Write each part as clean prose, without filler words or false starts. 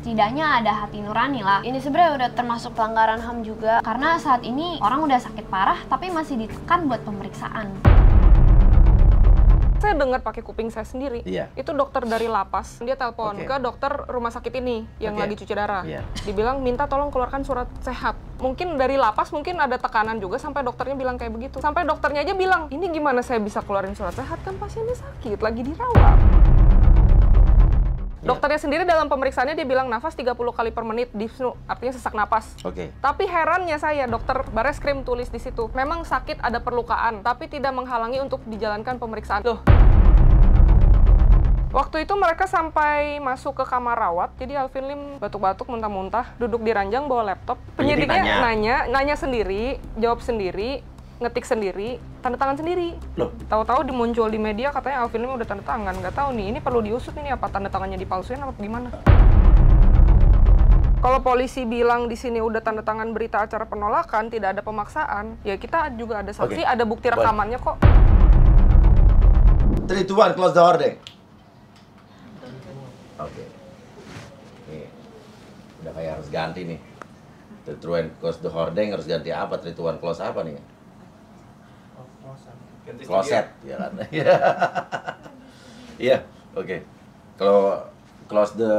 setidaknya ada hati nurani lah. Ini sebenarnya udah termasuk pelanggaran HAM juga, karena saat ini orang udah sakit parah tapi masih ditekan buat pemeriksaan. Saya dengar pakai kuping saya sendiri. Iya. Itu dokter dari lapas, dia telepon ke dokter rumah sakit ini yang lagi cuci darah. Iya. Dibilang minta tolong keluarkan surat sehat. Mungkin dari lapas mungkin ada tekanan juga sampai dokternya bilang kayak begitu. Sampai dokternya aja bilang, ini gimana saya bisa keluarin surat sehat, kan pasiennya sakit, lagi dirawat. Dokternya sendiri dalam pemeriksaannya dia bilang nafas 30 kali per menit, dyspnea, artinya sesak napas. Tapi herannya saya, dokter Bareskrim tulis di situ, memang sakit ada perlukaan, tapi tidak menghalangi untuk dijalankan pemeriksaan. Loh. Waktu itu mereka sampai masuk ke kamar rawat, jadi Alvin Lim batuk-batuk, muntah-muntah, duduk di ranjang bawa laptop. Penyidiknya nanya sendiri, jawab sendiri, ngetik sendiri, tanda tangan sendiri. Loh, tahu-tahu dimuncul di media katanya Alvin Lim udah tanda tangan. Nggak tahu nih, ini perlu diusut ini apa tanda tangannya dipalsuin apa gimana? Kalau polisi bilang di sini udah tanda tangan berita acara penolakan, tidak ada pemaksaan, ya kita juga ada saksi, ada bukti rekamannya kok. 3, 2, 1, close the door deh. Nih, udah kayak harus ganti nih. 3, 2, 1, close the hordeng harus ganti apa? 3, 2, 1, close apa nih? Closet, ya kan? Iya, oke. Kalau close the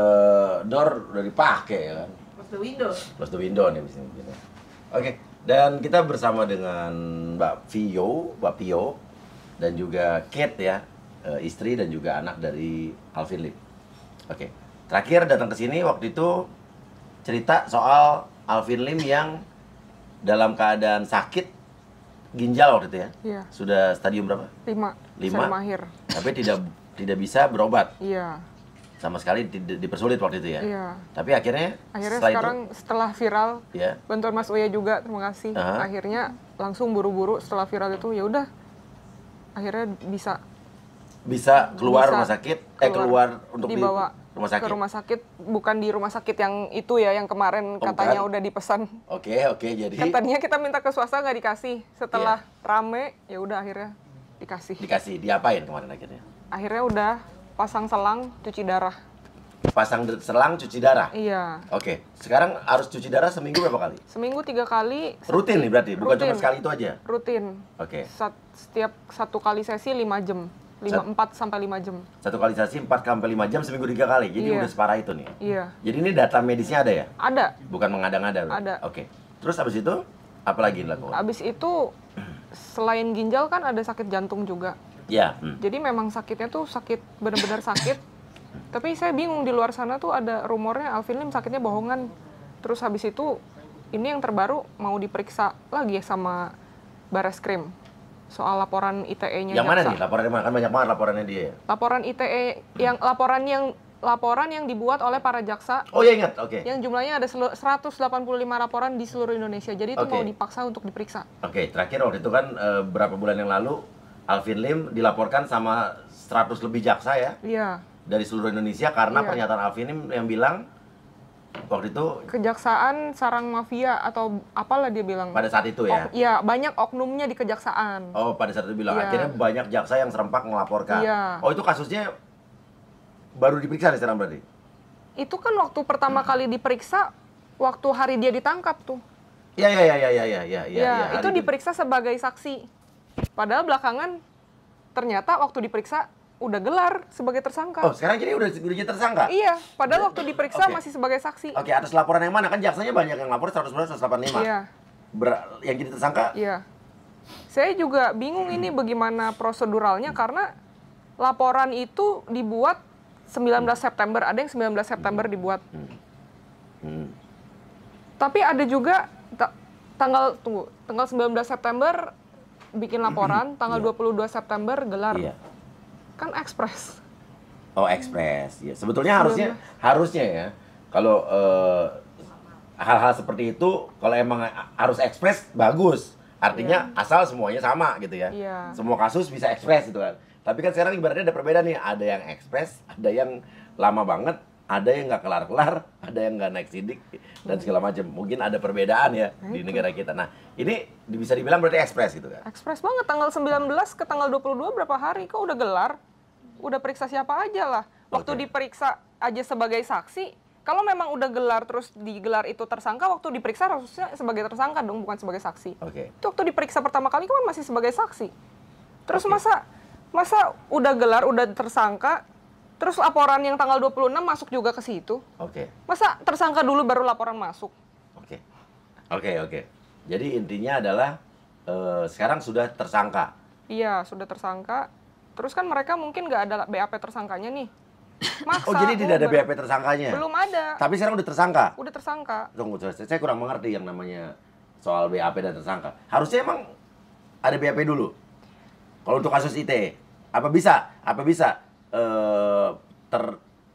door udah dipakai ya kan? Close the window. Close the window nih bisnis gitu. Oke, dan kita bersama dengan Mbak Pio, dan juga Kate ya, istri dan juga anak dari Alvin Lim. Oke, terakhir datang ke sini waktu itu cerita soal Alvin Lim yang dalam keadaan sakit ginjal waktu itu ya? Iya. Sudah stadium berapa? 5. Mahir. Tapi tidak bisa berobat. Iya. Sama sekali dipersulit waktu itu ya? Iya. Tapi akhirnya setelah viral, ya. bantuan Mas Uya juga, terima kasih. Akhirnya langsung buru-buru setelah viral itu, ya udah, akhirnya bisa keluar rumah sakit, keluar untuk dibawa rumah sakit. Ke rumah sakit, bukan di rumah sakit yang itu ya, yang kemarin katanya udah dipesan. Oke, jadi katanya kita minta ke swasta nggak dikasih. Setelah rame, ya udah akhirnya dikasih. Diapain kemarin akhirnya? Akhirnya udah pasang selang cuci darah. Pasang selang cuci darah? Iya. Oke, sekarang harus cuci darah seminggu berapa kali? Seminggu 3 kali. Rutin nih berarti, bukan cuma sekali itu aja? Rutin. Oke. Setiap 1 kali sesi 5 jam. 4 sampai 5 jam. 1 kali sesi 4 sampai 5 jam seminggu 3 kali. Jadi udah separah itu nih. Iya. Jadi ini data medisnya ada ya? Ada. Bukan mengada-ngada loh. Ada. Oke. Terus habis itu apa lagi dilakukan? Habis itu selain ginjal kan ada sakit jantung juga. Ya. Jadi memang sakitnya tuh benar-benar sakit. Tapi saya bingung, di luar sana tuh ada rumornya Alvin Lim sakitnya bohongan. Terus habis itu ini yang terbaru mau diperiksa lagi sama Bareskrim. Soal laporan ITE-nya yang mana nih? Laporannya mana? Kan banyak banget laporannya dia. Laporan ITE laporan yang dibuat oleh para jaksa. Oh ya, ingat, oke. Yang jumlahnya ada 185 laporan di seluruh Indonesia. Jadi itu mau dipaksa untuk diperiksa. Oke, terakhir waktu itu kan berapa bulan yang lalu Alvin Lim dilaporkan sama 100 lebih jaksa ya? Iya. Dari seluruh Indonesia karena pernyataan Alvin Lim yang bilang waktu itu kejaksaan sarang mafia atau apalah dia bilang. Pada saat itu ya? Iya, banyak oknumnya di kejaksaan. Oh, pada saat itu bilang. Akhirnya banyak jaksa yang serempak melaporkan. Iya. Oh, itu kasusnya baru diperiksa nih sekarang berarti? Itu kan waktu pertama kali diperiksa, waktu hari dia ditangkap tuh. Iya. Itu diperiksa sebagai saksi. Padahal belakangan ternyata waktu diperiksa udah gelar sebagai tersangka. Oh, sekarang jadi udah jadi tersangka? Iya, padahal waktu diperiksa masih sebagai saksi. Oke, atas laporan yang mana? Kan jaksanya banyak yang lapor 185. Iya. Yang jadi tersangka? Iya. Saya juga bingung ini bagaimana proseduralnya karena laporan itu dibuat 19 September, ada yang 19 September dibuat. Tapi ada juga tanggal 19 September bikin laporan, tanggal 22 September gelar. Iya. Kan ekspres. Oh, ekspres. Ya, sebetulnya harusnya ya. Kalau hal-hal seperti itu kalau emang harus ekspres bagus. Artinya asal semuanya sama gitu ya. Semua kasus bisa ekspres gitu kan. Tapi kan sekarang ibaratnya ada perbedaan nih. Ada yang ekspres, ada yang lama banget, ada yang nggak kelar-kelar, ada yang nggak naik sidik dan segala macam. Mungkin ada perbedaan ya di negara kita. Nah, ini bisa dibilang berarti ekspres gitu kan. Ekspres banget, tanggal 19 ke tanggal 22 berapa hari kok udah gelar? Udah periksa siapa aja lah. Waktu diperiksa aja sebagai saksi, Kalau memang udah gelar terus digelar itu tersangka, waktu diperiksa harusnya sebagai tersangka dong, bukan sebagai saksi. Itu waktu diperiksa pertama kali kan masih sebagai saksi. Terus masa udah gelar, udah tersangka, terus laporan yang tanggal 26 masuk juga ke situ? Masa tersangka dulu baru laporan masuk? Oke. Jadi intinya adalah sekarang sudah tersangka. Iya, sudah tersangka. Terus kan mereka mungkin nggak ada BAP tersangkanya nih. Maksa, jadi tidak ada BAP tersangkanya? Belum ada. Tapi sekarang udah tersangka? Udah tersangka. Tunggu, saya kurang mengerti yang namanya soal BAP dan tersangka. Harusnya emang ada BAP dulu? Kalau untuk kasus ITE, apa bisa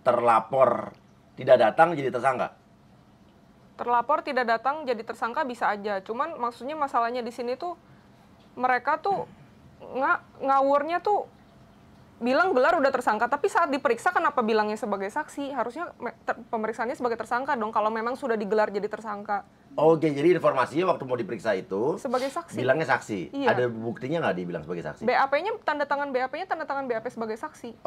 terlapor tidak datang jadi tersangka? Terlapor tidak datang jadi tersangka bisa aja. Cuman maksudnya masalahnya di sini tuh mereka tuh ngawurnya tuh bilang gelar udah tersangka, tapi saat diperiksa kenapa bilangnya sebagai saksi? Harusnya pemeriksaannya sebagai tersangka dong kalau memang sudah digelar jadi tersangka. Jadi informasinya waktu mau diperiksa itu sebagai saksi. Bilangnya saksi. Iya. Ada buktinya nggak dibilang sebagai saksi? BAP-nya tanda tangan BAP sebagai saksi.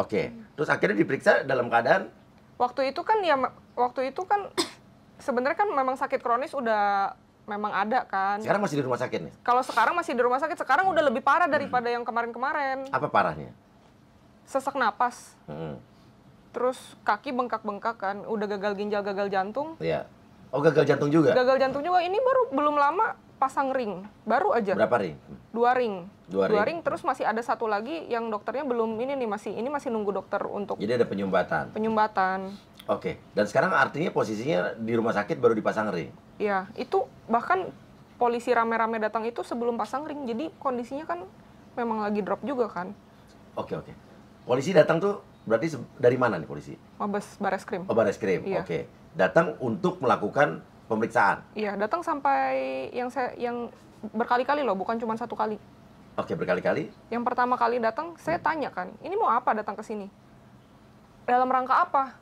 Terus akhirnya diperiksa dalam keadaan waktu itu kan sebenarnya kan memang sakit kronis udah memang ada kan. Sekarang masih di rumah sakit nih? Kalau sekarang masih di rumah sakit, sekarang udah lebih parah daripada yang kemarin-kemarin. Apa parahnya? Sesak napas. Terus kaki bengkak-bengkak kan, udah gagal ginjal, gagal jantung. Iya. Gagal jantung juga? Gagal jantung juga, ini belum lama pasang ring, baru aja. Berapa ring? 2 ring. 2 ring, terus masih ada satu lagi yang dokternya belum masih nunggu dokter untuk. Jadi ada penyumbatan? Penyumbatan. Dan sekarang artinya posisinya di rumah sakit baru dipasang ring? Iya, itu bahkan polisi rame-rame datang itu sebelum pasang ring, jadi kondisinya kan memang lagi drop juga kan. Oke. Polisi datang tuh berarti dari mana nih polisi? Mabes Bareskrim. Bareskrim. Iya. Datang untuk melakukan pemeriksaan. Iya, datang sampai yang berkali-kali loh, bukan cuma 1 kali. Berkali-kali? Yang pertama kali datang, saya tanya kan, ini mau apa datang ke sini? Dalam rangka apa?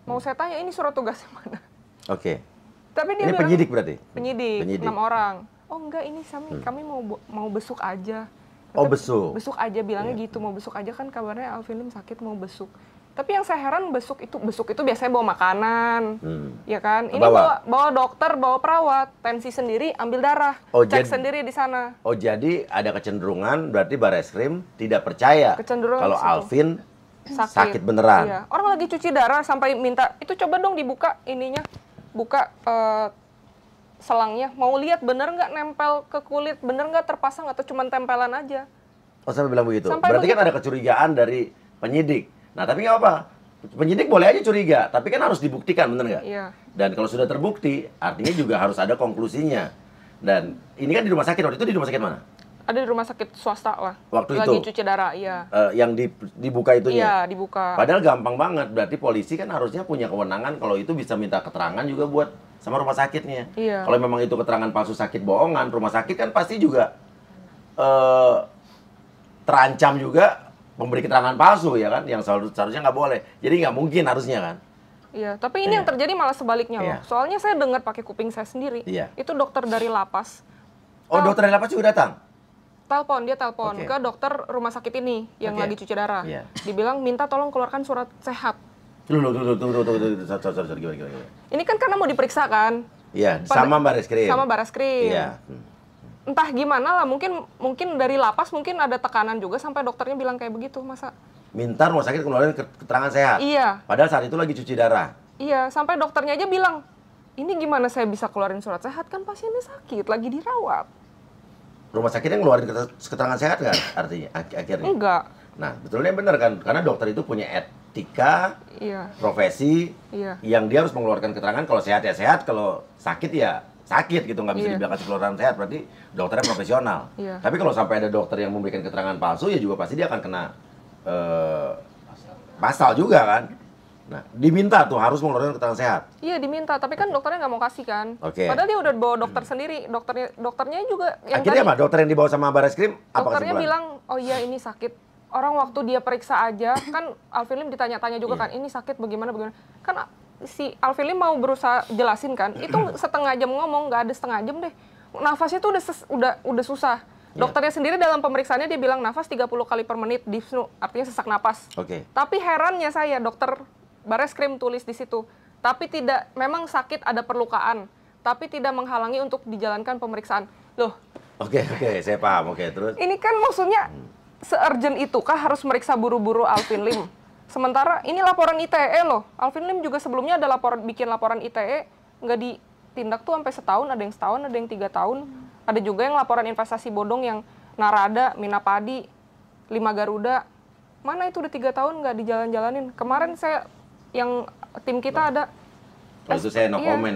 Mau saya tanya, ini surat tugasnya mana? Tapi dia ini bilang, penyidik berarti? Penyidik. 6 orang. Oh enggak, ini kami mau besuk aja. Besuk? Besuk aja, bilangnya gitu, mau besuk aja kan kabarnya Alvin Lim sakit mau besuk. Tapi yang saya heran besuk itu biasanya bawa makanan, ya kan? Ini bawa dokter, bawa perawat, tensi sendiri, ambil darah, cek sendiri di sana. Jadi ada kecenderungan berarti Bareskrim tidak percaya kalau Alvin sakit beneran. Iya. Orang lagi cuci darah sampai minta, itu coba dong dibuka buka selangnya, mau lihat bener nggak nempel ke kulit, bener nggak terpasang atau cuma tempelan aja. Sampai bilang begitu? Berarti kan ada kecurigaan dari penyidik. Nah tapi nggak apa, penyidik boleh aja curiga, tapi kan harus dibuktikan, bener nggak? Iya. Dan kalau sudah terbukti, artinya juga harus ada konklusinya. Dan ini kan di rumah sakit, waktu itu di rumah sakit mana? Ada di rumah sakit swasta lah. Waktu lagi itu? Cuci darah, iya. Yang dibuka itunya? Iya, dibuka. Padahal gampang banget, berarti polisi kan harusnya punya kewenangan kalau itu bisa minta keterangan juga buat sama rumah sakitnya. Iya. Kalau memang itu keterangan palsu sakit bohongan, rumah sakit kan pasti juga terancam juga memberi keterangan palsu ya kan, yang seharusnya nggak boleh. Jadi nggak mungkin harusnya kan. Iya, tapi ini yang terjadi malah sebaliknya loh. Soalnya saya dengar pakai kuping saya sendiri. Itu dokter dari lapas. Dokter dari lapas juga datang? Dia telepon ke dokter rumah sakit ini yang lagi cuci darah. Dibilang minta tolong keluarkan surat sehat. Tunggu, gimana? Ini kan karena mau diperiksa kan? Iya, sama Bareskrim. Sama Bareskrim. Iya. Entah gimana lah, mungkin dari lapas mungkin ada tekanan juga sampai dokternya bilang kayak begitu, masa? Minta rumah sakit keluarin keterangan sehat? Iya. Padahal saat itu lagi cuci darah? Iya, sampai dokternya aja bilang, ini gimana saya bisa keluarin surat sehat, kan pasiennya sakit, lagi dirawat. Rumah sakitnya ngeluarin keterangan sehat nggak artinya akhirnya? Enggak. Nah, betulnya benar kan? Karena dokter itu punya etika, profesi, yang dia harus mengeluarkan keterangan kalau sehat ya sehat, kalau sakit ya sakit gitu, nggak bisa dibilang kasih keluaran sehat, berarti dokternya profesional. Tapi kalau sampai ada dokter yang memberikan keterangan palsu, ya juga pasti dia akan kena pasal juga kan. Nah, diminta tuh harus mengeluarkan keterangan sehat. Iya, diminta, tapi kan dokternya nggak mau kasih kan. Padahal dia udah bawa dokter sendiri, dokternya juga yang akhirnya apa? Dokter yang dibawa sama Bareskrim apa dokternya bilang, oh iya ini sakit. Orang waktu dia periksa aja, kan Alvin Lim ditanya-tanya juga kan, ini sakit bagaimana. Kan si Alvin Lim mau berusaha jelasin kan, itu setengah jam ngomong, nggak ada setengah jam deh. Nafasnya tuh udah susah. Dokternya sendiri dalam pemeriksaannya dia bilang nafas 30 kali per menit, dyspnea, artinya sesak napas. Tapi herannya saya, dokter Bareskrim tulis di situ, tapi tidak, memang sakit ada perlukaan, tapi tidak menghalangi untuk dijalankan pemeriksaan. Loh. Oke, saya paham. Oke, terus? Ini kan maksudnya se-urgent itukah harus meriksa buru-buru Alvin Lim? Sementara ini laporan ITE loh. Alvin Lim juga sebelumnya ada bikin laporan ITE, nggak ditindak tuh sampai setahun, ada yang setahun, ada yang 3 tahun. Ada juga yang laporan investasi bodong yang Narada, Minapadi, 5 Garuda. Mana itu udah 3 tahun nggak dijalan-jalanin. Kemarin yang tim kita ada. Kalau itu saya no comment,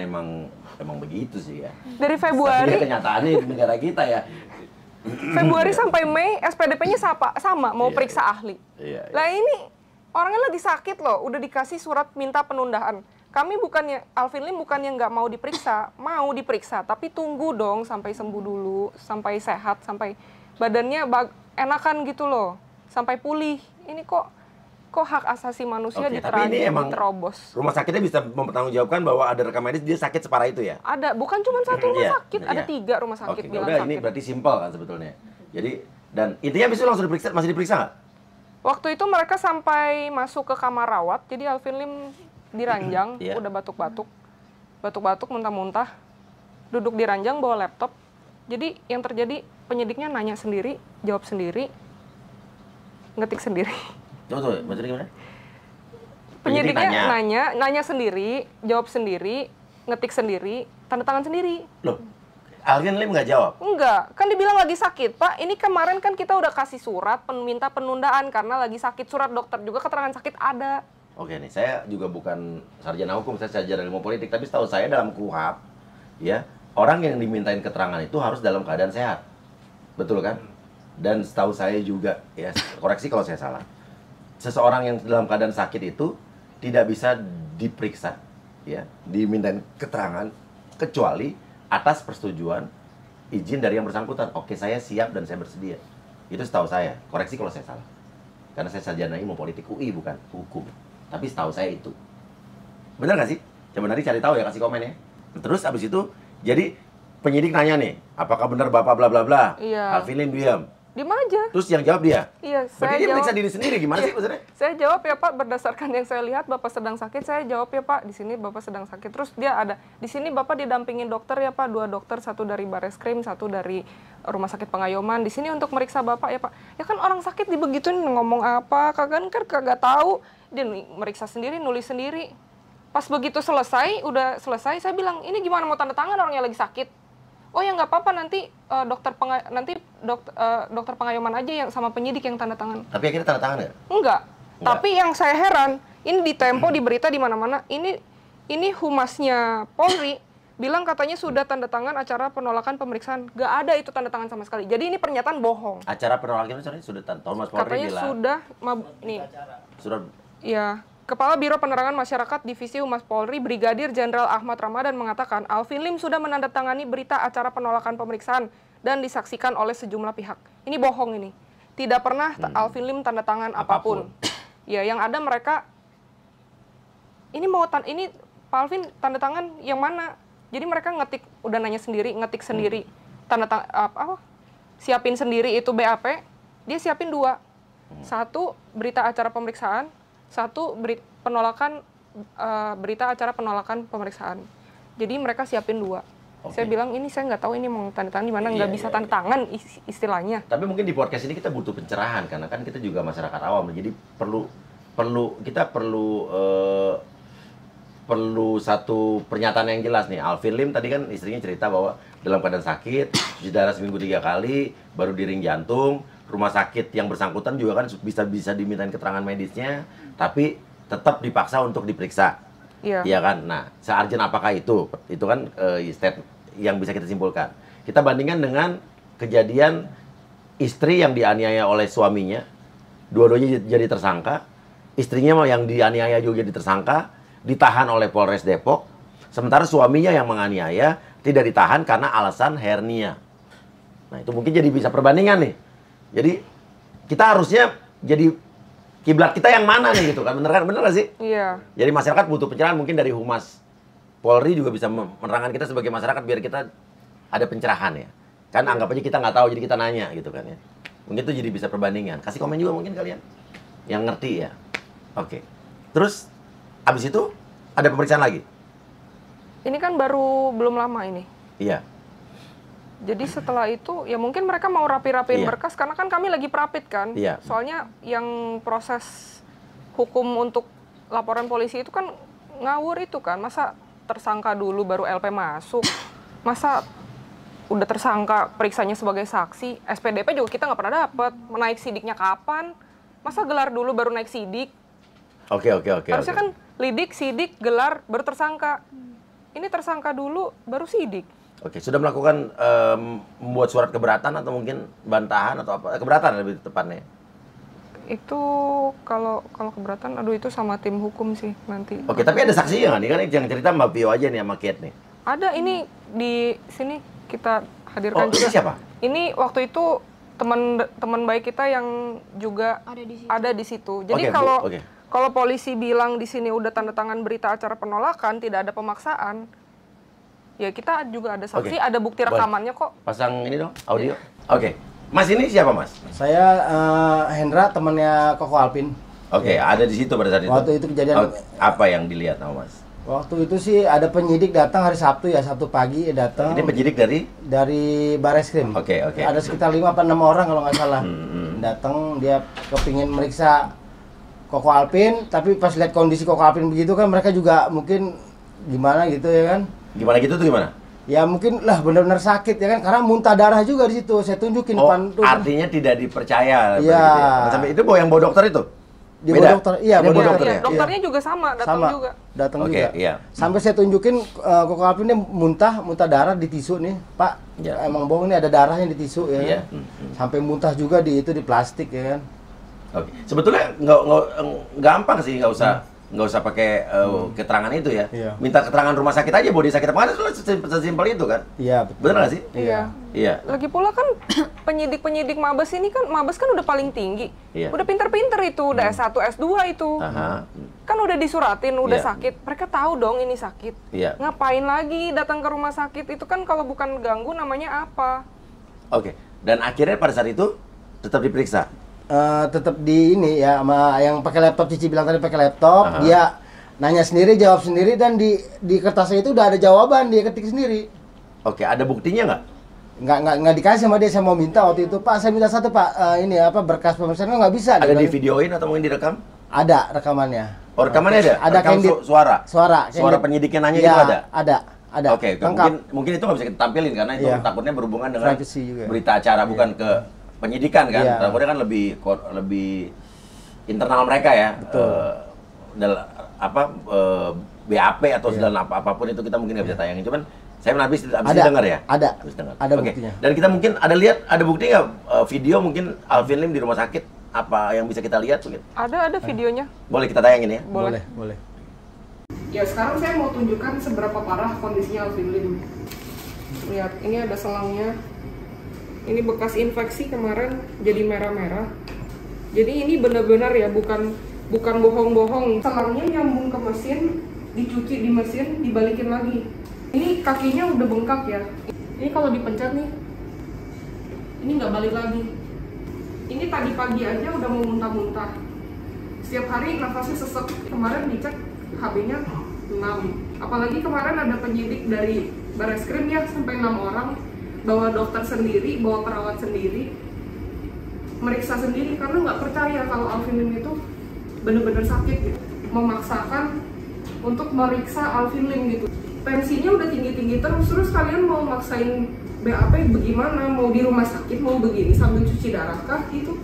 emang begitu sih ya. Dari Februari. Tapi kenyataannya di negara kita ya. Februari sampai Mei SPDP-nya sama mau periksa ahli. Lah ini orangnya lagi sakit loh, udah dikasih surat minta penundaan. Kami Alvin Lim bukannya nggak mau diperiksa, tapi tunggu dong sampai sembuh dulu, sampai sehat, sampai badannya enakan gitu loh, sampai pulih. Ini kok hak asasi manusia diterobos. Rumah sakitnya bisa mempertanggungjawabkan bahwa ada rekam medis dia sakit separah itu ya? Ada, bukan cuma satu rumah sakit, ada 3 rumah sakit bilang sakit. Ini berarti simpel kan sebetulnya. Jadi, dan intinya besok langsung masih diperiksa nggak? Waktu itu mereka sampai masuk ke kamar rawat, jadi Alvin Lim di ranjang, udah batuk-batuk, muntah-muntah, duduk di ranjang bawa laptop. Jadi yang terjadi penyidiknya nanya sendiri, jawab sendiri, ngetik sendiri. Tuh, maksudnya gimana? Penyidiknya nanya sendiri, jawab sendiri, ngetik sendiri, tanda tangan sendiri. Loh, Alvin Lim nggak jawab? Enggak, kan dibilang lagi sakit, Pak. Ini kemarin kan kita udah kasih surat minta penundaan karena lagi sakit. Surat dokter juga keterangan sakit ada. Oke nih, saya juga bukan sarjana hukum, saya sarjana ilmu politik. Tapi setahu saya dalam KUHP, ya, orang yang dimintain keterangan itu harus dalam keadaan sehat. Betul kan? Dan setahu saya juga, ya, koreksi kalau saya salah. Seseorang yang dalam keadaan sakit itu tidak bisa diperiksa, ya, dimintain keterangan kecuali atas persetujuan izin dari yang bersangkutan. Oke, saya siap dan saya bersedia. Itu setahu saya. Koreksi kalau saya salah. Karena saya sarjana ilmu politik UI, bukan hukum. Tapi setahu saya itu. Benar nggak sih? Coba nanti cari tahu ya, kasih komen ya. Terus abis itu, jadi penyidik nanya nih, apakah benar Bapak bla bla bla? Iya. Alvin Lim diam. Diam aja. Terus yang jawab dia? Iya, berarti dia meriksa diri sendiri, gimana sih maksudnya? Saya jawab ya Pak, berdasarkan yang saya lihat Bapak sedang sakit, saya jawab ya Pak, di sini Bapak sedang sakit. Terus dia ada, di sini Bapak didampingin dokter ya Pak, 2 dokter, 1 dari Bareskrim, 1 dari Rumah Sakit Pengayoman. Di sini untuk meriksa Bapak ya Pak. Ya kan orang sakit dibegituin ngomong apa, kagak tahu. Dia meriksa sendiri, nulis sendiri. Pas begitu udah selesai, saya bilang, ini gimana mau tanda tangan orang yang lagi sakit? Oh ya nggak apa-apa, nanti dokter pengayoman aja yang sama penyidik yang tanda tangan. Tapi akhirnya tanda tangan nggak? Enggak. Tapi yang saya heran, ini di Tempo, di berita di mana-mana, ini humasnya Polri bilang katanya sudah tanda tangan acara penolakan pemeriksaan. Nggak ada itu tanda tangan sama sekali. Jadi ini pernyataan bohong. Acara penolakan itu sudah tanda tangan, Mas Polri katanya bilang. Sudah. Ya. Kepala Biro Penerangan Masyarakat Divisi Humas Polri, Brigadir Jenderal Ahmad Ramadan mengatakan, Alvin Lim sudah menandatangani berita acara penolakan pemeriksaan dan disaksikan oleh sejumlah pihak. Ini bohong ini. Tidak pernah Alvin Lim tanda tangan apapun. Ya, yang ada mereka ini Pak Alvin tanda tangan yang mana? Jadi mereka udah nanya sendiri, ngetik sendiri. Siapin sendiri itu BAP, dia siapin 2. 1 berita acara pemeriksaan, 1 berita acara penolakan pemeriksaan. Jadi mereka siapin 2. Saya bilang ini saya nggak tahu ini mau tanda tangan di mana, nggak bisa tanda tangan istilahnya. Tapi mungkin di podcast ini kita butuh pencerahan karena kan kita juga masyarakat awam, jadi perlu satu pernyataan yang jelas nih. Alvin Lim tadi kan istrinya cerita bahwa dalam keadaan sakit, cuci darah seminggu 3 kali, baru di ring jantung. Rumah sakit yang bersangkutan juga kan bisa dimintain keterangan medisnya, tapi tetap dipaksa untuk diperiksa. Iya kan? Nah, se-urgent apakah itu? Itu kan state yang bisa kita simpulkan. Kita bandingkan dengan kejadian istri yang dianiaya oleh suaminya, dua-duanya jadi tersangka, istrinya yang dianiaya juga jadi tersangka, ditahan oleh Polres Depok, sementara suaminya yang menganiaya tidak ditahan karena alasan hernia. Nah, itu mungkin jadi bisa perbandingan nih. Jadi kita harusnya jadi kiblat kita yang mana nih gitu kan, bener gak sih? Iya. Jadi masyarakat butuh pencerahan, mungkin dari Humas Polri juga bisa menerangkan kita sebagai masyarakat biar kita ada pencerahan ya. Kan anggap aja kita nggak tahu jadi kita nanya gitu kan ya. Mungkin itu jadi bisa perbandingan. Kasih komen juga mungkin kalian yang ngerti ya. Oke. Terus abis itu Ada pemeriksaan lagi? Ini kan baru belum lama ini. Iya. Jadi setelah itu, ya mungkin mereka mau rapi-rapiin berkas, karena kan kami lagi perapit kan. Iya. Soalnya yang proses hukum untuk laporan polisi itu kan ngawur itu kan. Masa tersangka dulu baru LP masuk? Masa udah tersangka periksanya sebagai saksi? SPDP juga kita nggak pernah dapet. Naik sidiknya kapan? Masa gelar dulu baru naik sidik? Oke. Harusnya kan lidik, sidik, gelar, baru tersangka. Ini tersangka dulu, baru sidik. Oke, sudah melakukan membuat surat keberatan atau mungkin bantahan atau apa? Keberatan lebih tepatnya. Itu kalau keberatan, aduh itu sama tim hukum sih nanti. Oke, tapi ada saksinya nggak nih? Kan yang cerita Mbak Pio aja nih sama Kate nih. Ada, ini di sini kita hadirkan juga. Siapa? Ini waktu itu teman baik kita yang juga ada di situ. Jadi kalau polisi bilang di sini udah tanda tangan berita acara penolakan, tidak ada pemaksaan, ya kita juga ada saksi, ada bukti rekamannya kok. Pasang ini dong, audio. Oke. Mas ini siapa Mas? Saya Hendra, temannya Koko Alvin. Oke, ada di situ pada saat itu. Waktu itu kejadian. Apa yang dilihat sama Mas? Waktu itu sih ada penyidik datang hari Sabtu ya, Sabtu pagi datang. Ini penyidik dari Barreskrim. Oke. Ada sekitar 5 apa 6 orang kalau nggak salah. Datang, dia kepingin meriksa Koko Alvin, tapi pas lihat kondisi Koko Alvin begitu kan mereka juga mungkin gimana gitu ya kan? Gimana gitu tuh gimana? Ya mungkin lah benar-benar sakit ya kan, karena muntah darah juga di situ. Saya tunjukin depan tuh. Artinya tidak dipercaya. Iya. Sampai itu yang bawa dokter itu? Dia bawa dokter. Iya, bawa dokter. Ya. Dokternya juga sama, datang juga. Datang juga. Iya. Sampai saya tunjukin Koko Alvin ini muntah darah di tisu nih, Pak. Ya. Emang bohong nih ada darahnya di tisu ya. Iya. Sampai muntah juga di plastik ya kan. Oke. Sebetulnya nggak gampang sih, nggak usah pakai keterangan itu ya. Iya. Minta keterangan rumah sakit aja bahwa dia sakit apa, sesimpel itu kan. Iya, betul. Benar nggak sih? Iya. Lagi pula kan penyidik Mabes ini kan, Mabes kan udah paling tinggi. Iya. Udah pinter-pinter itu, udah S1, S2 itu. Kan udah disuratin, udah sakit. Mereka tahu dong ini sakit. Iya. Ngapain lagi datang ke rumah sakit? Itu kan kalau bukan ganggu namanya apa? Oke. Dan akhirnya pada saat itu tetap diperiksa. Tetap di ini ya, sama yang pakai laptop, Cici bilang tadi pakai laptop, dia nanya sendiri, jawab sendiri, dan di kertasnya itu udah ada jawaban, dia ketik sendiri. Oke, ada buktinya nggak? Nggak dikasih sama dia. Saya mau minta waktu itu, Pak, saya minta satu Pak, ini apa berkas pemeriksaan, nggak bisa. Ada di videoin atau mungkin direkam? Ada rekamannya. Oh, rekamannya ada? Ada Suara penyidiknya nanya ya, itu ada? Ada. Oke, mungkin itu nggak bisa kita tampilin karena itu takutnya berhubungan dengan berita acara, bukan ke penyidikan kan, takutnya kan lebih internal mereka ya. Betul. BAP atau dalam apapun itu kita mungkin nggak bisa tayangin, cuman saya habis dengar ya. Ada buktinya. Dan kita mungkin ada bukti nggak video mungkin Alvin Lim di rumah sakit, apa yang bisa kita lihat mungkin? Ada videonya. Boleh kita tayangin ya? Boleh. Ya sekarang saya mau tunjukkan seberapa parah kondisinya Alvin Lim. Lihat, ini ada selangnya. Ini bekas infeksi kemarin jadi merah-merah. Jadi ini benar-benar ya, bukan bohong-bohong. Selangnya nyambung ke mesin, dicuci di mesin, dibalikin lagi. Ini kakinya udah bengkak ya. Ini kalau dipencet nih, ini nggak balik lagi. Ini tadi pagi aja udah mau muntah-muntah. Setiap hari nafasnya sesek. Kemarin dicek HB-nya 6. Apalagi kemarin ada penyidik dari Barreskrim ya, sampai 6 orang. Bawa dokter sendiri, bawa perawat sendiri, meriksa sendiri karena nggak percaya kalau Alvin Lim itu bener-bener sakit gitu. Memaksakan untuk meriksa Alvin Lim gitu. Tensinya udah tinggi-tinggi terus kalian mau maksain BAP bagaimana? Mau di rumah sakit mau begini sambil cuci darah kah gitu?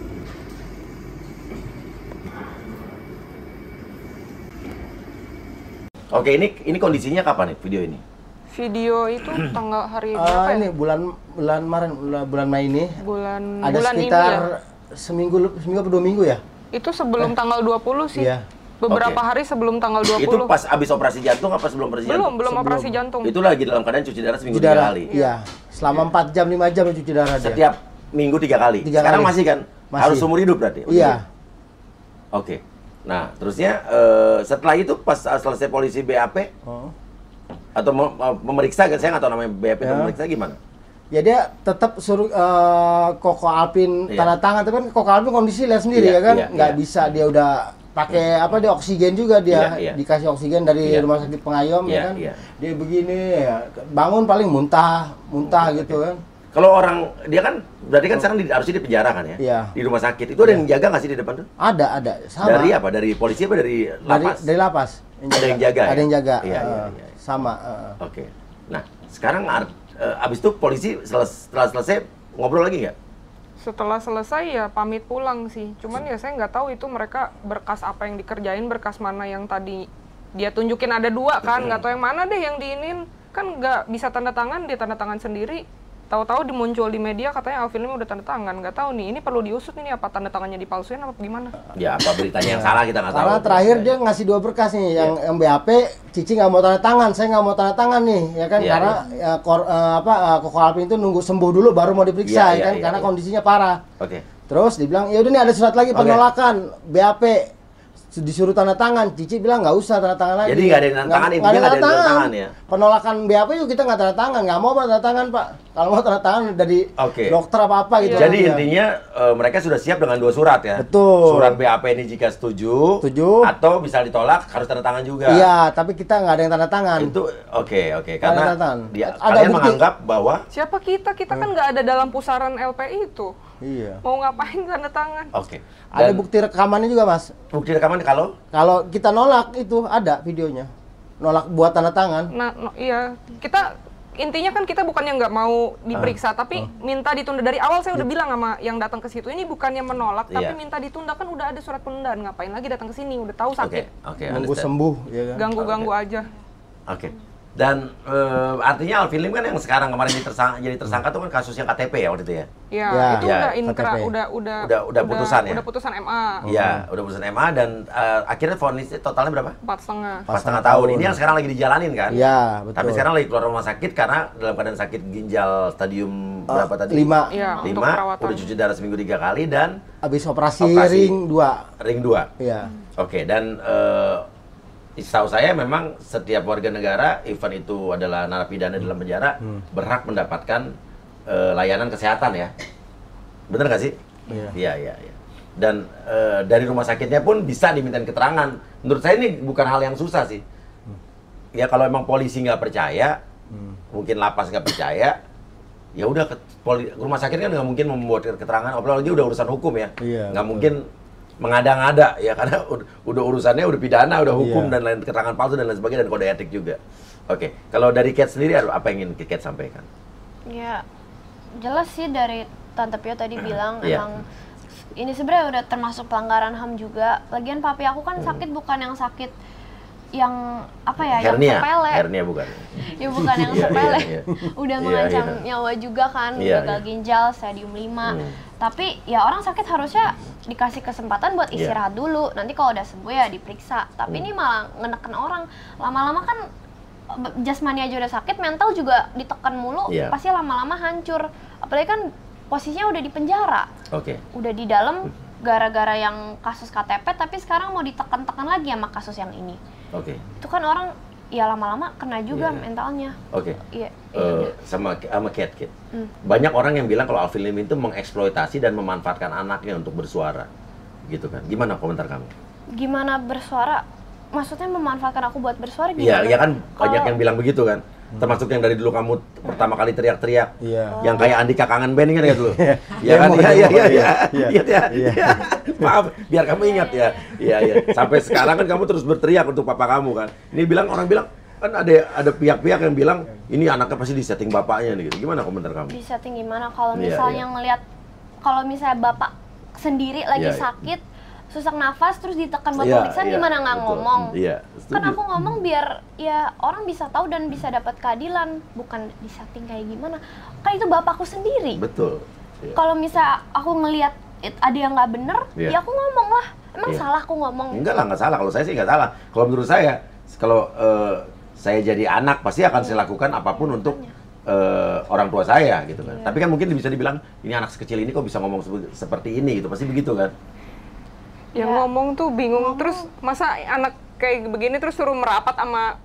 Oke, ini kondisinya kapan nih video ini? Video itu tanggal hari berapa ya? Ini bulan Mei ini. Ada bulan sekitar ini ya? seminggu atau 2 minggu ya? Itu sebelum tanggal 20 sih. Iya. Beberapa hari sebelum tanggal 20. Itu pas abis operasi jantung apa sebelum operasi jantung? Belum operasi jantung. Itu lagi dalam keadaan cuci darah seminggu 3 kali? Iya. Selama 4 jam, 5 jam cuci darah dia. Setiap minggu 3 kali? Sekarang masih kan? Masih. Harus seumur hidup berarti? Iya. Oke. Nah, terusnya setelah itu pas selesai polisi BAP, atau memeriksa, saya nggak tahu namanya BAP itu memeriksa gimana? Ya dia tetap suruh Koko Alvin tanda tangan, tapi kan Koko Alvin kondisi lihat sendiri ya kan, nggak bisa, dia udah pakai apa dia oksigen juga dia, Iya. dikasih oksigen dari rumah sakit Pengayom ya kan. Dia begini ya, bangun paling muntah gitu kan. Kalau orang dia kan berarti kan sekarang harusnya di penjara kan ya? Iya. Di rumah sakit. Itu ada yang jaga nggak sih di depan tuh? Ada. Sama. Dari apa? Dari polisi apa dari lapas? Dari lapas. Ada yang jaga. Ada yang jaga. Iya. Sama. Oke. Nah, sekarang abis itu polisi setelah selesai ngobrol lagi nggak? Setelah selesai ya pamit pulang sih. Cuman ya saya nggak tahu itu mereka berkas apa yang dikerjain, berkas mana yang tadi dia tunjukin ada 2 kan, nggak tahu yang mana deh yang diinin. Kan nggak bisa tanda tangan, dia tanda tangan sendiri. Tahu-tahu dimuncul di media katanya Alvin Lim udah tanda tangan. Nggak tahu nih, ini perlu diusut ini apa tanda tangannya dipalsuin apa gimana? Ya apa beritanya yang salah kita nggak tahu. Karena terakhir dia ngasih 2 berkas nih, yang BAP, Cici nggak mau tanda tangan, saya nggak mau tanda tangan nih, ya kan? Karena Koko Alvin itu nunggu sembuh dulu baru mau diperiksa, ya kan? Karena kondisinya parah. Oke. Terus dibilang, ya udah nih ada surat lagi penolakan BAP. Disuruh tanda tangan, Cici bilang nggak usah tanda tangan lagi. Jadi nggak ada yang tanda tangan, intinya nggak ada yang tanda tangan ya? Penolakan BAP juga kita nggak tanda tangan, nggak mau tanda tangan Pak. Kalau mau tanda tangan dari dokter apa gitu. Jadi intinya mereka sudah siap dengan 2 surat ya? Betul. Surat BAP ini jika setuju, atau bisa ditolak harus tanda tangan juga. Iya, tapi kita nggak ada yang tanda tangan. Itu oke. Karena ada kalian menganggap bahwa siapa kita kan nggak ada dalam pusaran LPI itu. Iya. Mau ngapain tanda tangan? Oke. Ada bukti rekamannya juga, Mas. Bukti rekaman kalau kita nolak itu ada videonya. Nolak buat tanda tangan. Nah, iya. Kita intinya kan kita bukannya nggak mau diperiksa, tapi minta ditunda. Dari awal saya udah bilang sama yang datang ke situ, ini bukannya menolak, tapi minta ditunda, kan udah ada surat penundaan. Ngapain lagi datang ke sini? Udah tahu sakit. Oke. Nunggu sembuh, ya kan? Ganggu-ganggu aja. Oke. Dan artinya Alvin Lim kan yang sekarang kemarin jadi tersangka tuh kan kasus yang KTP ya waktu itu ya? Iya, itu udah inkrah, udah putusan ya? Udah putusan MA. Iya, udah putusan MA dan akhirnya vonis totalnya berapa? 4,5. 4,5 tahun. Ini yang sekarang lagi dijalanin kan? Iya, betul. Tapi sekarang lagi keluar rumah sakit karena dalam keadaan sakit ginjal stadium berapa tadi? 5. Iya, 5, udah cuci darah seminggu 3 kali dan habis operasi ring 2. Ring 2. Iya. Oke, dan setahu saya memang setiap warga negara, even itu adalah narapidana dalam penjara, berhak mendapatkan layanan kesehatan ya. Bener nggak sih? Iya. Dan dari rumah sakitnya pun bisa dimintain keterangan. Menurut saya ini bukan hal yang susah sih. Ya kalau emang polisi nggak percaya, mungkin lapas nggak percaya, ya udah rumah sakit kan nggak mungkin membuat keterangan, apalagi udah urusan hukum ya. Nggak mungkin mengada-ngada ya, karena udah urusannya udah pidana, udah hukum dan lain, keterangan palsu dan lain sebagainya, dan kode etik juga. Oke, kalau dari Kat sendiri apa yang ingin Kat sampaikan? Ya jelas sih dari Tante Pio tadi bilang emang ini sebenarnya udah termasuk pelanggaran HAM juga. Lagian papi aku kan sakit bukan yang sakit yang apa ya, hernia, yang sepele. Hernia bukan? Ya bukan yang sepele. Udah mengancam nyawa juga kan, gagal ginjal stadium 5. Tapi ya orang sakit harusnya dikasih kesempatan buat istirahat dulu. Nanti kalau udah sembuh ya diperiksa. Tapi ini malah ngenekan orang. Lama-lama kan jasmani aja udah sakit, mental juga ditekan mulu, pasti lama-lama hancur. Apalagi kan posisinya udah di penjara. Udah di dalam gara-gara yang kasus KTP, tapi sekarang mau ditekan-tekan lagi sama kasus yang ini. Itu kan orang ya lama-lama kena juga mentalnya. Sama Kat. Banyak orang yang bilang kalau Alvin Lim itu mengeksploitasi dan memanfaatkan anaknya untuk bersuara, gitu kan? Gimana komentar kamu? Gimana bersuara? Maksudnya memanfaatkan aku buat bersuara gimana? Iya kan banyak yang bilang begitu kan. Termasuk yang dari dulu kamu pertama kali teriak-teriak, yang kayak Andika Kangen Band kan ya dulu. Iya kan? Iya. Maaf, biar kamu ingat ya. Iya. Sampai sekarang kan kamu terus berteriak untuk papa kamu kan. Ini orang bilang kan ada pihak-pihak yang bilang ini anaknya pasti disetting bapaknya nih gitu. Gimana komentar kamu? Disetting gimana? Kalau misalnya ngelihat, kalau misalnya bapak sendiri lagi sakit, susah nafas, terus ditekan buat pemeriksaan, gimana nggak ngomong? Kan aku ngomong biar ya orang bisa tahu dan bisa dapat keadilan, bukan disetting kayak gimana. Kan itu bapakku sendiri. Betul. Kalau misalnya aku ngelihat ada yang nggak bener, ya aku ngomong lah. Emang salah aku ngomong? Enggak lah, nggak salah. Kalau saya sih nggak salah. Kalau menurut saya, kalau saya jadi anak pasti akan saya lakukan apapun untuk orang tua saya gitu kan. Tapi kan mungkin bisa dibilang ini anak sekecil ini kok bisa ngomong seperti ini gitu, pasti begitu kan. Yang ngomong tuh bingung, terus masa anak kayak begini terus suruh merapat sama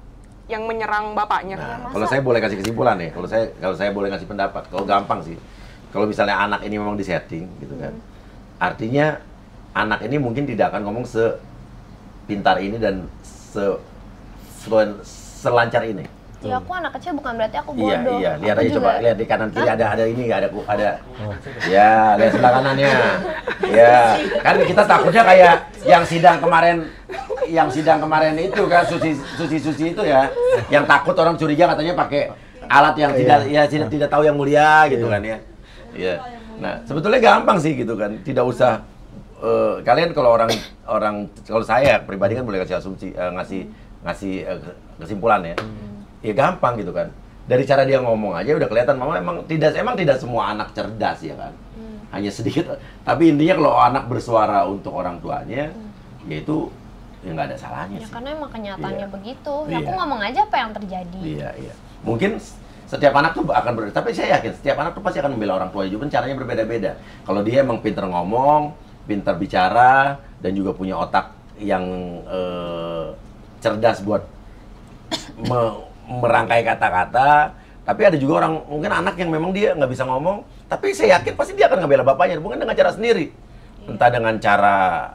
yang menyerang bapaknya. Nah, kalau saya boleh kasih kesimpulan ya, kalau saya boleh kasih pendapat, kalau gampang sih, kalau misalnya anak ini memang disetting gitu kan, artinya anak ini mungkin tidak akan ngomong sepintar ini dan selancar ini. Ya aku anak kecil bukan berarti aku bodoh. Iya, lihat aja coba, lihat di kanan kiri ada ini nggak ada. Ya, lihat sebelah kanannya. Ya, kan kita takutnya kayak yang sidang kemarin itu kan Susi itu ya, yang takut orang curiga katanya pakai alat yang tidak tahu yang mulia gitu kan ya. Iya. Nah, sebetulnya gampang sih gitu kan, tidak usah kalian kalau kalau saya pribadi kan boleh kasih asumsi ngasih kesimpulan ya. Ya gampang gitu kan. Dari cara dia ngomong aja udah kelihatan mama emang tidak semua anak cerdas ya kan. Hanya sedikit. Tapi intinya kalau anak bersuara untuk orang tuanya, ya itu ya nggak ada salahnya sih. Karena emang kenyataannya begitu. Ya aku ngomong aja apa yang terjadi. Iya. Mungkin setiap anak tuh akan berbeda. Tapi saya yakin setiap anak tuh pasti akan membela orang tuanya juga. Caranya berbeda-beda. Kalau dia emang pintar ngomong, pintar bicara, dan juga punya otak yang cerdas buat merangkai kata-kata, tapi ada juga orang mungkin anak yang memang dia nggak bisa ngomong, tapi saya yakin pasti dia akan ngebela bapaknya, bukan dengan cara sendiri, entah dengan cara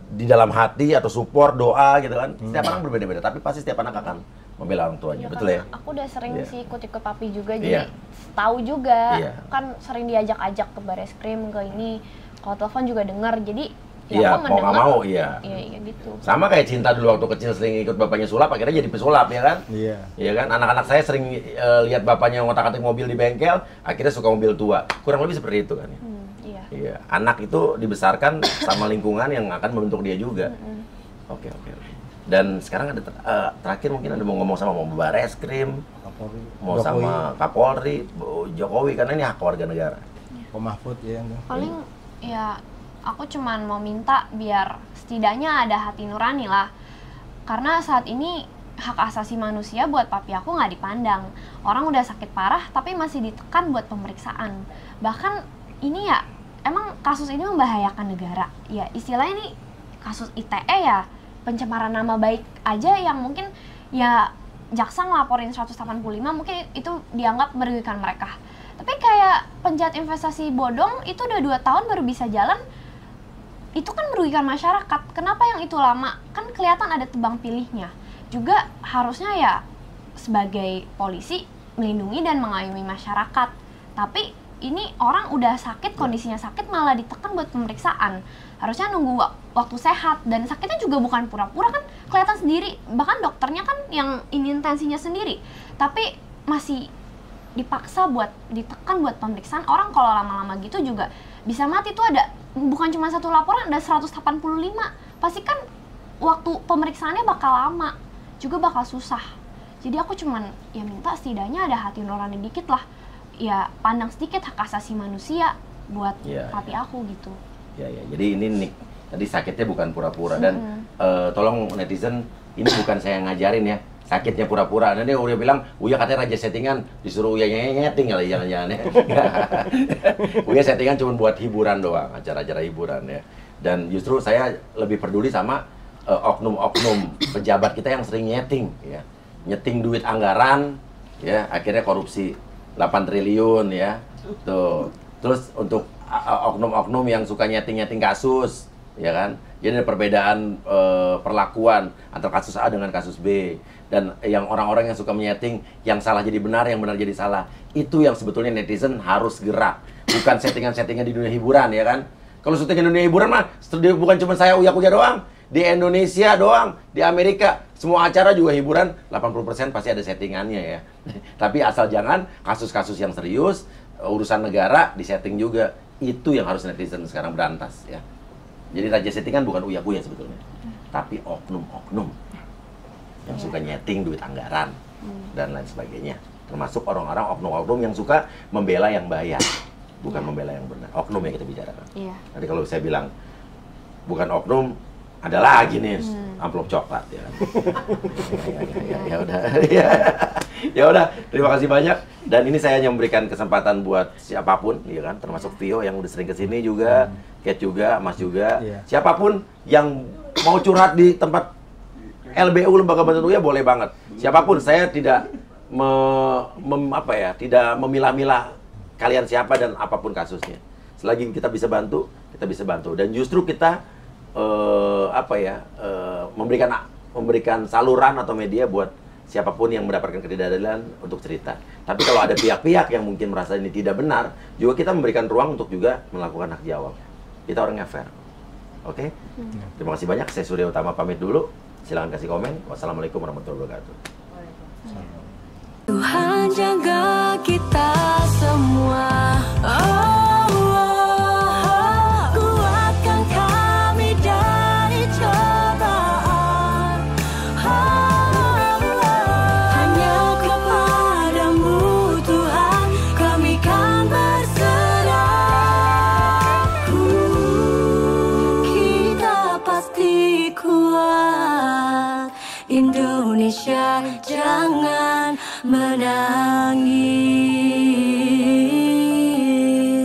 di dalam hati atau support doa gitu kan. Setiap orang berbeda-beda, tapi pasti setiap anak akan membela orang tuanya, betul ya? Aku udah sering sih ikut-ikut papi juga, jadi tahu juga kan sering diajak-ajak ke Bareskrim ke ini, kalau telepon juga dengar, jadi iya, mau nggak mau, iya gitu. Sama kayak Cinta dulu waktu kecil sering ikut bapaknya sulap, akhirnya jadi pesulap ya kan? Iya kan? Anak-anak saya sering lihat bapaknya ngotak-atik mobil di bengkel, akhirnya suka mobil tua. Kurang lebih seperti itu kan ya? Iya. Anak itu dibesarkan sama lingkungan yang akan membentuk dia juga. Oke. Dan sekarang ada terakhir mungkin ada mau ngomong sama Bareskrim, mau Jokowi. Sama Kapolri, Jokowi, karena ini hak warga negara. Pak Mahfud ya. Paling ya aku cuman mau minta biar setidaknya ada hati nurani lah. Karena saat ini hak asasi manusia buat papi aku nggak dipandang. Orang udah sakit parah tapi masih ditekan buat pemeriksaan. Bahkan ini ya, emang kasus ini membahayakan negara. Ya istilahnya ini kasus ITE ya, pencemaran nama baik aja yang mungkin ya jaksa ngelaporin 185 mungkin itu dianggap merugikan mereka. Tapi kayak penjahat investasi bodong itu udah 2 tahun baru bisa jalan. Itu kan merugikan masyarakat. Kenapa yang itu lama? Kan kelihatan ada tebang pilihnya. Juga harusnya ya sebagai polisi melindungi dan mengayomi masyarakat. Tapi ini orang udah sakit, kondisinya sakit malah ditekan buat pemeriksaan. Harusnya nunggu waktu sehat, dan sakitnya juga bukan pura-pura kan, kelihatan sendiri. Bahkan dokternya kan yang ini intensinya sendiri. Tapi masih dipaksa buat ditekan buat pemeriksaan. Orang kalau lama-lama gitu juga bisa mati. Tuh ada bukan cuma satu laporan, ada 185. Pasti kan waktu pemeriksaannya bakal lama, juga bakal susah. Jadi aku cuman ya minta setidaknya ada hati nurani dikit lah. Ya pandang sedikit hak asasi manusia buat papi aku gitu. Ya, jadi ini Nick, tadi sakitnya bukan pura-pura. Dan tolong netizen, ini bukan saya ngajarin ya, sakitnya pura-pura. Dan dia udah bilang, Uya katanya raja settingan, disuruh Uya nyeting kali jalan-jalan ya. Uya settingan cuma buat hiburan doang, acara-acara hiburan ya. Dan justru saya lebih peduli sama oknum-oknum pejabat kita yang sering nyeting ya. Nyeting duit anggaran ya, akhirnya korupsi 8 triliun ya. Tuh. Terus untuk oknum-oknum yang suka nyeting-nyeting kasus, ya kan? Jadi ada perbedaan perlakuan antara kasus A dengan kasus B. Dan yang orang-orang yang suka menyeting, yang salah jadi benar, yang benar jadi salah. Itu yang sebetulnya netizen harus gerak. Bukan settingan-settingan di dunia hiburan, ya kan? Kalau settingan di dunia hiburan mah, bukan cuma saya uya-uya doang. Di Indonesia doang, di Amerika, semua acara juga hiburan, 80% pasti ada settingannya ya. Tapi asal jangan kasus-kasus yang serius, urusan negara disetting juga. Itu yang harus netizen sekarang berantas ya. Jadi raja settingan bukan uya-uya sebetulnya, tapi oknum-oknum yang suka nyeting duit anggaran dan lain sebagainya. Termasuk orang-orang oknum-oknum yang suka membela yang bayar, bukan membela yang benar. Oknum yang kita bicarakan. Nanti kalau saya bilang bukan oknum, ada lagi nih amplop coklat ya. Ya udah. Ya udah, terima kasih banyak. Dan ini saya hanya memberikan kesempatan buat siapapun, ya kan, termasuk Vio yang udah sering kesini juga, Kat juga, Mas juga, siapapun yang mau curhat di tempat LBU Lembaga Bantuan Uya boleh banget. Siapapun, saya tidak tidak memilah-milah kalian siapa dan apapun kasusnya. Selagi kita bisa bantu, kita bisa bantu. Dan justru kita memberikan saluran atau media buat siapapun yang mendapatkan ketidakadilan untuk cerita. Tapi kalau ada pihak-pihak yang mungkin merasa ini tidak benar, juga kita memberikan ruang untuk juga melakukan hak jawab. Kita orangnya fair. Oke? Terima kasih banyak. Saya Surya Utama pamit dulu. Silahkan kasih komen. Wassalamualaikum warahmatullahi wabarakatuh. Tuhan jaga kita semua.